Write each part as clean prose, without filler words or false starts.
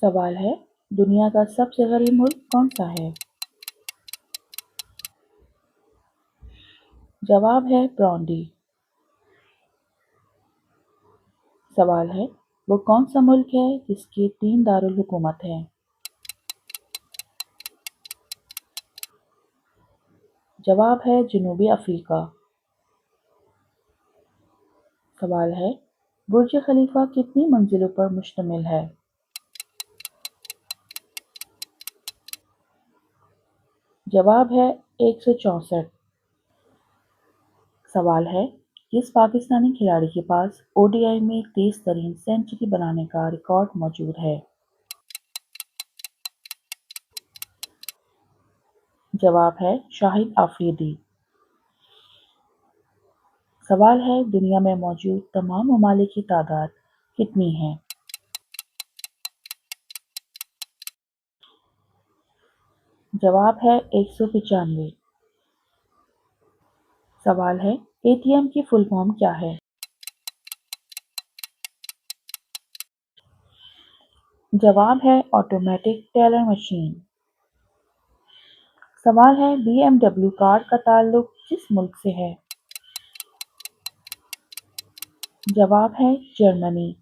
सवाल है, दुनिया का सबसे गरीब मुल्क कौन सा है? जवाब है ब्रुंडी। सवाल है, वो कौन सा मुल्क है जिसकी 3 दारुल हुकूमत हैं? जवाब है जनूबी अफ्रीका। सवाल है, बुर्ज खलीफा कितनी मंजिलों पर मुश्तमिल है? जवाब है 164। सवाल है, किस पाकिस्तानी खिलाड़ी के पास ओडीआई में तेज तरीन सेंचुरी बनाने का रिकॉर्ड मौजूद है? जवाब है शाहिद आफरीदी। सवाल है, दुनिया में मौजूद तमाम ममालिक की तादाद कितनी है? जवाब है 195। सवाल है, एटीएम की फुल फॉर्म क्या है? जवाब है ऑटोमेटिक टेलर मशीन। सवाल है, बीएमडब्ल्यू कार का ताल्लुक किस मुल्क से है? जवाब है जर्मनी।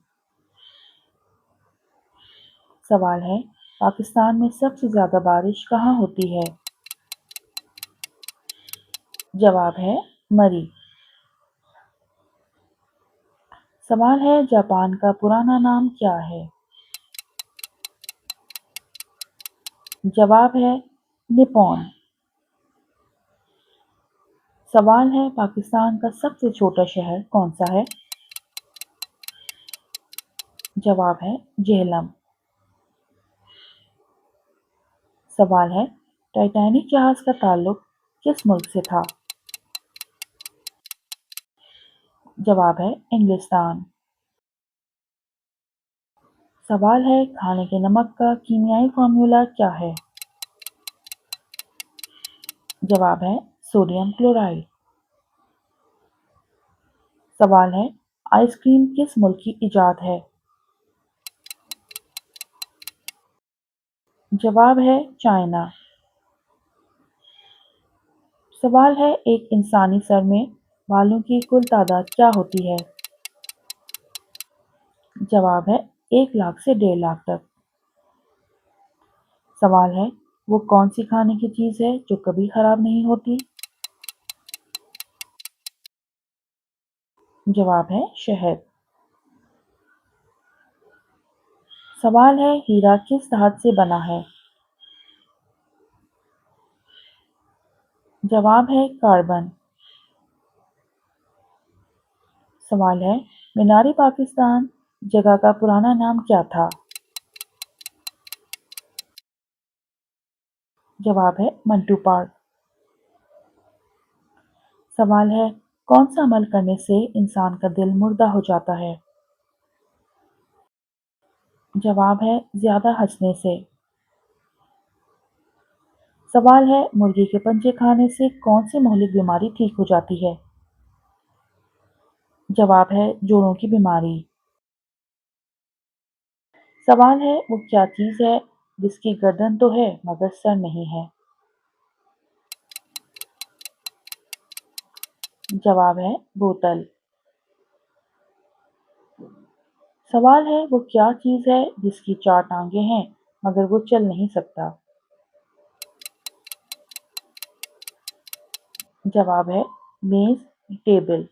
सवाल है, पाकिस्तान में सबसे ज़्यादा बारिश कहाँ होती है? जवाब है मरी। सवाल है, जापान का पुराना नाम क्या है? जवाब है निप्पॉन। सवाल है, पाकिस्तान का सबसे छोटा शहर कौन सा है? जवाब है जेहलम। सवाल है, टाइटैनिक जहाज का ताल्लुक किस मुल्क से था? जवाब है इंग्लिस्तान। सवाल है, खाने के नमक का कीमियाई फार्मूला क्या है? जवाब है सोडियम क्लोराइड। सवाल है, आइसक्रीम किस मुल्क की इजाद है? जवाब है चाइना। सवाल है, एक इंसानी सर में बालों की कुल तादाद क्या होती है? जवाब है 1 लाख से 1.5 लाख तक। सवाल है, वो कौन सी खाने की चीज़ है जो कभी खराब नहीं होती? जवाब है शहद। सवाल है, हीरा किस धातु से बना है? जवाब है कार्बन। सवाल है, मीनार पाकिस्तान जगह का पुराना नाम क्या था? जवाब है मंटू पार्क। सवाल है, कौन सा अमल करने से इंसान का दिल मुर्दा हो जाता है? जवाब है ज्यादा हंसने से। सवाल है, मुर्गी के पंजे खाने से कौन सी मुहलिक बीमारी ठीक हो जाती है? जवाब है जोड़ों की बीमारी। सवाल है, वो क्या चीज़ है जिसकी गर्दन तो है मगर सर नहीं है? जवाब है बोतल। सवाल है, वो क्या चीज़ है जिसकी 4 टांगे हैं मगर वो चल नहीं सकता? जवाब है मेज टेबल।